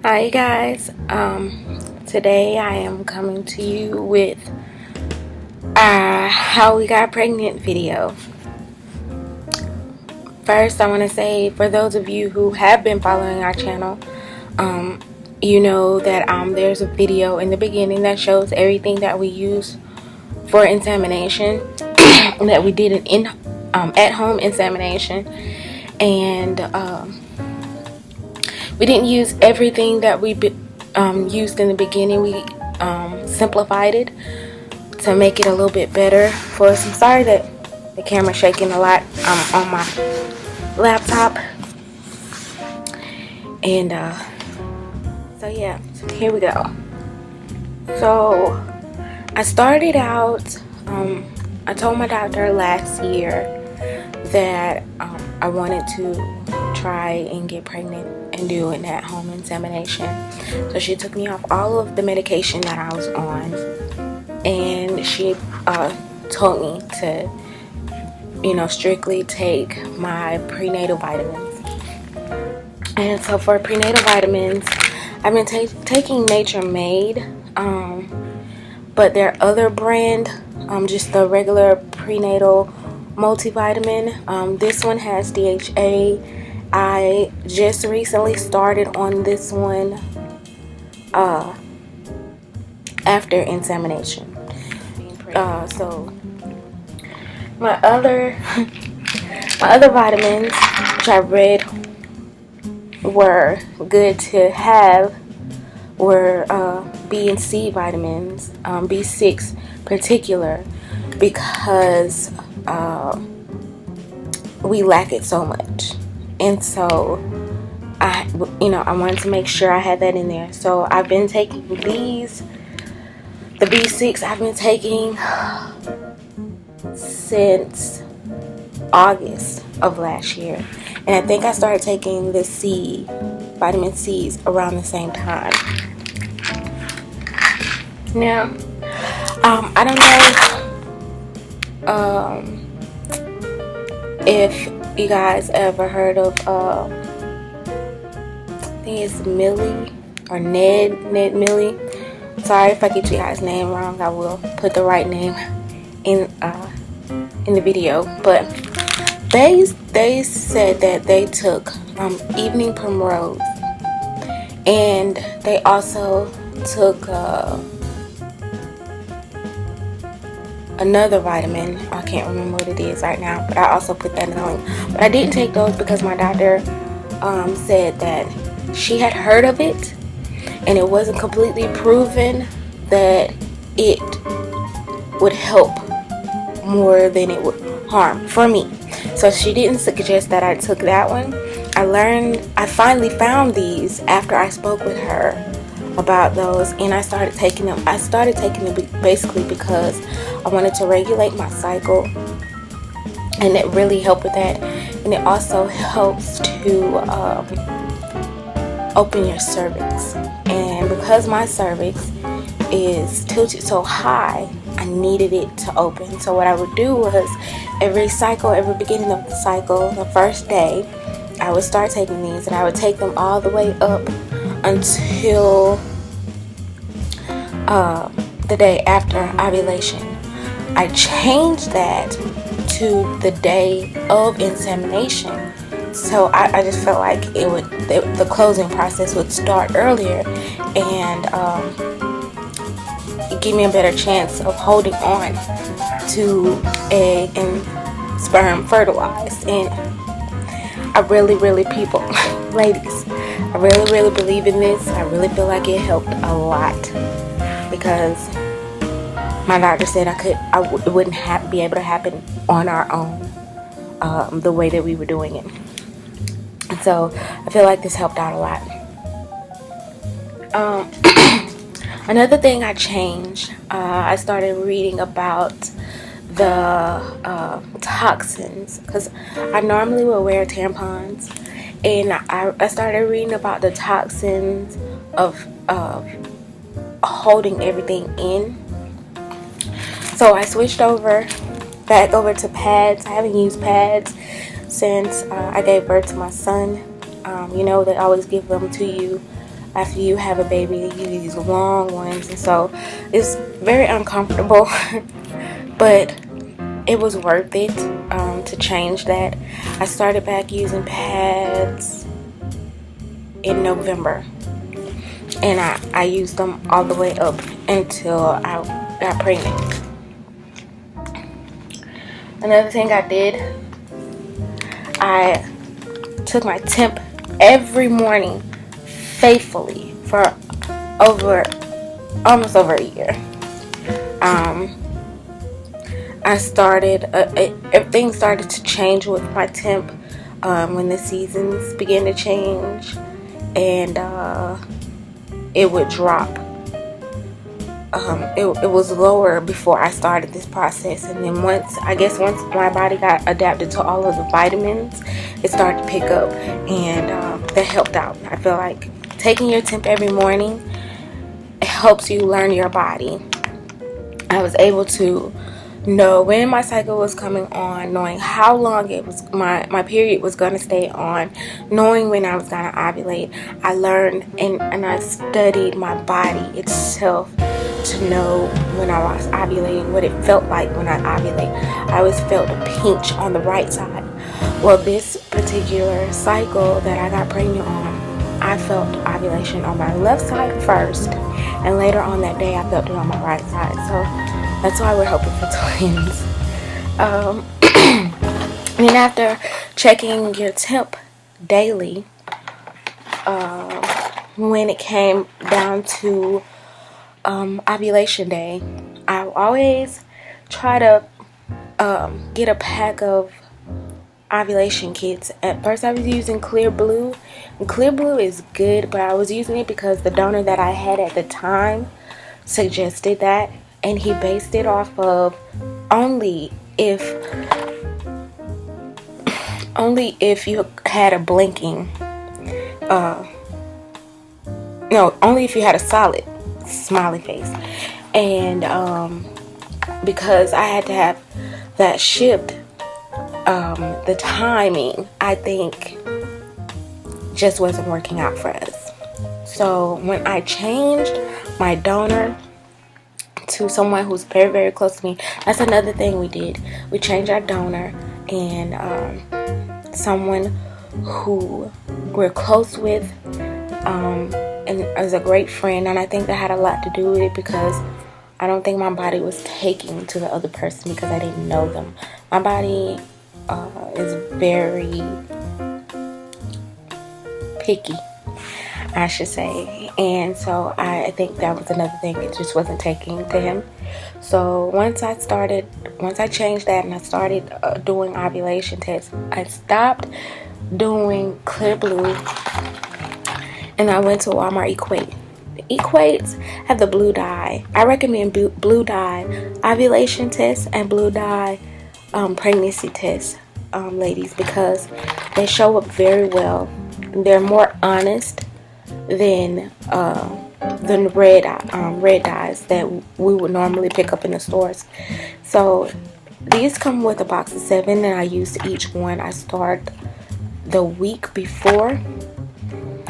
Hi guys, today I am coming to you with how we got pregnant video. First, I want to say, for those of you who have been following our channel, you know that there's a video in the beginning that shows everything that we use for insemination that we did an at-home insemination, and we didn't use everything that we used in the beginning. We simplified it to make it a little bit better for us. I'm sorry that the camera's shaking a lot. I'm on my laptop, and so yeah, here we go. So I started out, I told my doctor last year that I wanted to try and get pregnant and do an at-home insemination. So she took me off all of the medication that I was on, and she told me to, strictly take my prenatal vitamins. And so for prenatal vitamins, I've been taking Nature Made, but their other brand, just the regular prenatal multivitamin. This one has DHA. I just recently started on this one after insemination. So my other vitamins, which I read were good to have, were B and C vitamins, B6 particular, because we lack it so much. And so I wanted to make sure I had that in there. So I've been taking these, the B6 I've been taking since August of last year. And I think I started taking the vitamin C's around the same time. Now, I don't know if you guys ever heard of, I think it's Millie or Ned Millie. Sorry if I get you guys' name wrong. I will put the right name in the video. But they said that they took evening primrose, and they also took another vitamin. I can't remember what it is right now, but I also put that in the link. But I didn't take those because my doctor said that she had heard of it, and it wasn't completely proven that it would help more than it would harm for me. So she didn't suggest that I took that one. I finally found these after I spoke with her about those, and I started taking them. I started taking them basically because I wanted to regulate my cycle, and it really helped with that. And it also helps to open your cervix. And because my cervix is tilted so high, I needed it to open. So what I would do was every beginning of the cycle, the first day, I would start taking these, and I would take them all the way up until the day after ovulation. I changed that to the day of insemination, so I just felt like the closing process would start earlier, and give me a better chance of holding on to egg and sperm fertilized. And I really people ladies, I really believe in this. I really feel like it helped a lot, because my doctor said it wouldn't be able to happen on our own, the way that we were doing it. And so I feel like this helped out a lot. Another thing I changed, I started reading about the toxins, because I normally would wear tampons, and I started reading about the toxins of holding everything in. So I switched back over to pads. I haven't used pads since I gave birth to my son. They always give them to you after you have a baby, you use these long ones, and so it's very uncomfortable. But it was worth it to change that. I started back using pads in November, and I used them all the way up until I got pregnant. Another thing I did, I took my temp every morning faithfully for almost over a year. I started, everything started to change with my temp when the seasons began to change, and it would drop. It was lower before I started this process, and then once my body got adapted to all of the vitamins, it started to pick up, and that helped out. I feel like taking your temp every morning, it helps you learn your body. I was able to know when my cycle was coming on, knowing how long it was my period was going to stay on, knowing when I was going to ovulate. I learned and I studied my body itself to know when I was ovulating, what it felt like when I ovulate. I always felt a pinch on the right side. Well, this particular cycle that I got pregnant on, I felt ovulation on my left side first, and later on that day I felt it on my right side. So that's why we're hoping for twins. And then after checking your temp daily, when it came down to ovulation day, I always try to get a pack of ovulation kits. At first I was using Clear Blue, and Clear Blue is good, but I was using it because the donor that I had at the time suggested that, and he based it off of only if you had a blinking only if you had a solid smiley face. And because I had to have that shipped, the timing, I think, just wasn't working out for us. So when I changed my donor to someone who's very, very close to me, that's another thing we did. We changed our donor, and someone who we're close with, and as a great friend, and I think that had a lot to do with it, because I don't think my body was taking to the other person because I didn't know them. My body is very picky, I should say, and so I think that was another thing. It just wasn't taking to him. So once I changed that and I started doing ovulation tests, I stopped doing Clear Blue, and I went to Walmart Equate. The Equates have the blue dye. I recommend blue dye ovulation tests and blue dye pregnancy tests, ladies, because they show up very well. They're more honest than red dyes that we would normally pick up in the stores. So these come with a box of 7, and I use each one. I start the week before,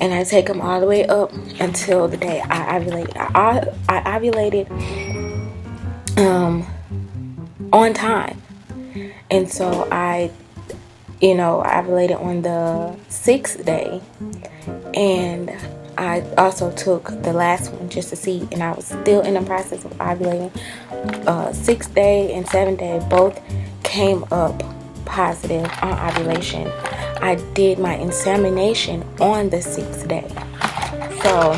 and I take them all the way up until the day I ovulate. I ovulated on time, and so I ovulated on the 6th day, and I also took the last one just to see, and I was still in the process of ovulating. 6th day and 7th day both came up positive on ovulation. I did my insemination on the 6th day, so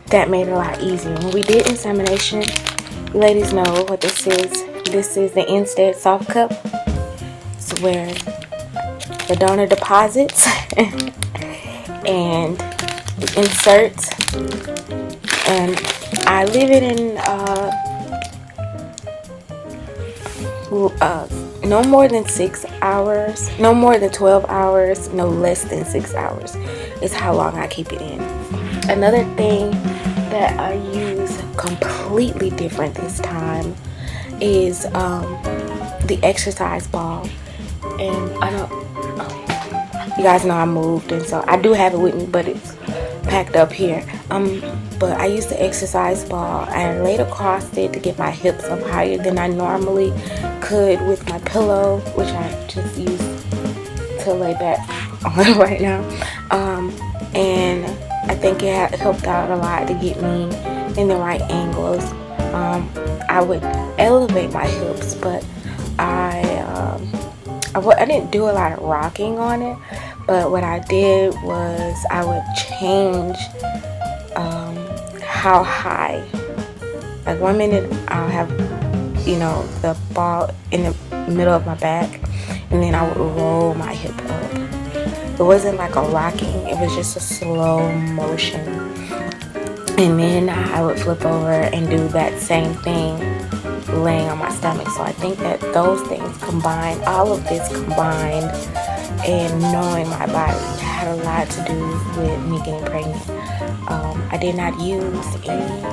that made it a lot easier. When we did insemination, you ladies know what this is. This is the Instead Soft Cup. It's where the donor deposits and inserts, and I leave it in no more than 6 hours, no more than 12 hours, no less than 6 hours is how long I keep it in. Another thing that I use completely different this time is the exercise ball. And You guys know I moved, and so I do have it with me, but it's packed up here. But I used the exercise ball and laid across it to get my hips up higher than I normally could with my pillow, which I just use to lay back on right now. And I think it helped out a lot to get me in the right angles. I would elevate my hips, but I didn't do a lot of rocking on it. But what I did was I would change how high. Like 1 minute I'll have, the ball in the middle of my back, and then I would roll my hip up. It wasn't like a rocking, it was just a slow motion. And then I would flip over and do that same thing laying on my stomach. So I think that those things combined, all of this combined, and knowing my body had a lot to do with me getting pregnant. I did not use any.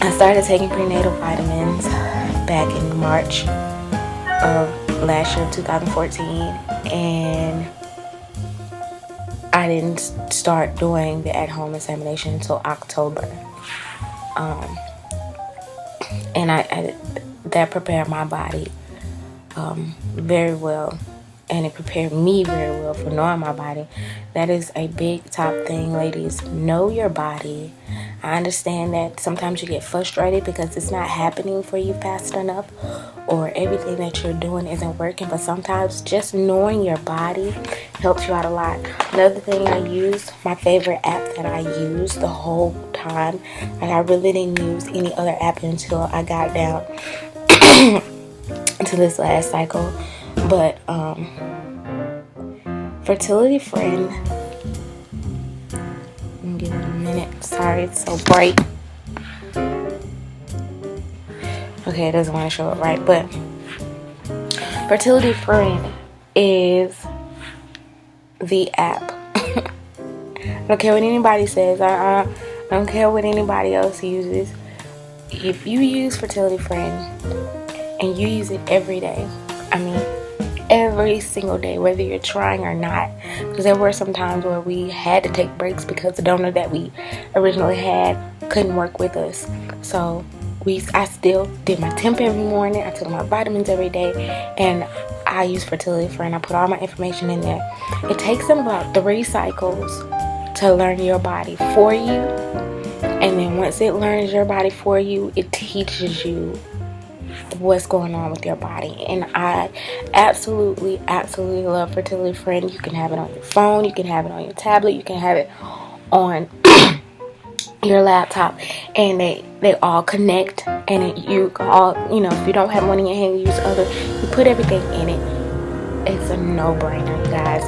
I started taking prenatal vitamins back in March of last year, 2014, and I didn't start doing the at-home insemination until October. And I that prepared my body very well, and it prepared me very well for knowing my body. That is a big top thing, ladies. Know your body. I understand that sometimes you get frustrated because it's not happening for you fast enough, or everything that you're doing isn't working, but sometimes just knowing your body helps you out a lot. Another thing I use, my favorite app that I used the whole time, like I really didn't use any other app until I got down to this last cycle, but Fertility Friend. Give it a minute. Sorry, it's so bright. Okay, it doesn't want to show it right, but Fertility Friend is the app. I don't care what anybody says. I don't care what anybody else uses. If you use Fertility Friend and you use it every day, every single day, whether you're trying or not, because there were some times where we had to take breaks because the donor that we originally had couldn't work with us. So I still did my temp every morning. I took my vitamins every day, and I use Fertility Friend. I put all my information in there. It takes them about 3 cycles to learn your body for you, and then once it learns your body for you, it teaches you what's going on with your body. And I absolutely love Fertility Friend. You can have it on your phone, you can have it on your tablet, you can have it on your laptop, and they all connect, and you all, if you don't have one in your hand, you use other. You put everything in it. It's a no-brainer, you guys.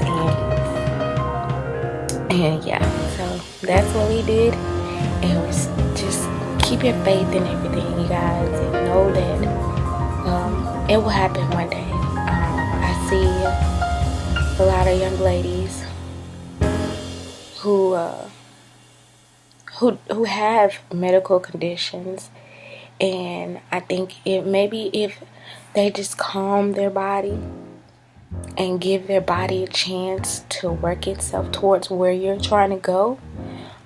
And yeah, so that's what we did. And it was just keep your faith in everything, you guys, and know that it will happen one day. I see a lot of young ladies who have medical conditions, and I think if they just calm their body and give their body a chance to work itself towards where you're trying to go,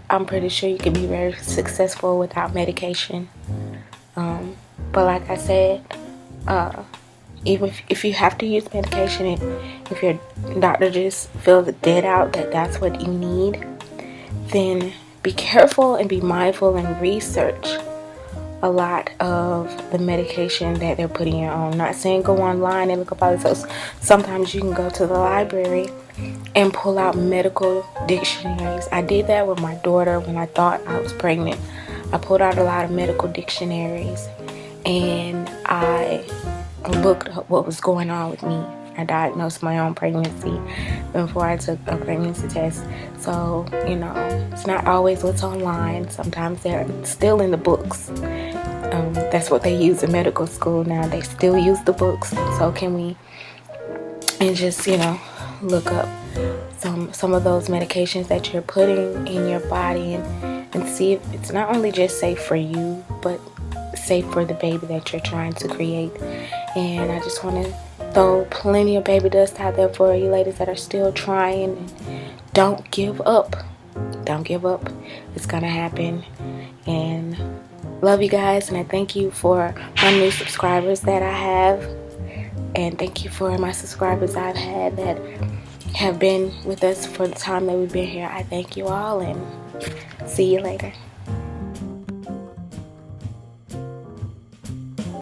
I'm pretty sure you can be very successful without medication. But like I said, even if you have to use medication, if your doctor just feels dead out that that's what you need, then be careful and be mindful and research a lot of the medication that they're putting you on. Not saying go online and look up all this. So sometimes you can go to the library and pull out medical dictionaries. I did that with my daughter when I thought I was pregnant. I pulled out a lot of medical dictionaries, and I looked up what was going on with me. I diagnosed my own pregnancy before I took a pregnancy test. So, it's not always what's online. Sometimes they're still in the books. That's what they use in medical school now. They still use the books. So can we, and just, look up some of those medications that you're putting in your body, and see if it's not only just safe for you, but safe for the baby that you're trying to create. And I just want to So plenty of baby dust out there for you ladies that are still trying. Don't give up. Don't give up. It's gonna happen. And love you guys, and I thank you for my new subscribers that I have, and thank you for my subscribers I've had that have been with us for the time that we've been here. I thank you all, and see you later.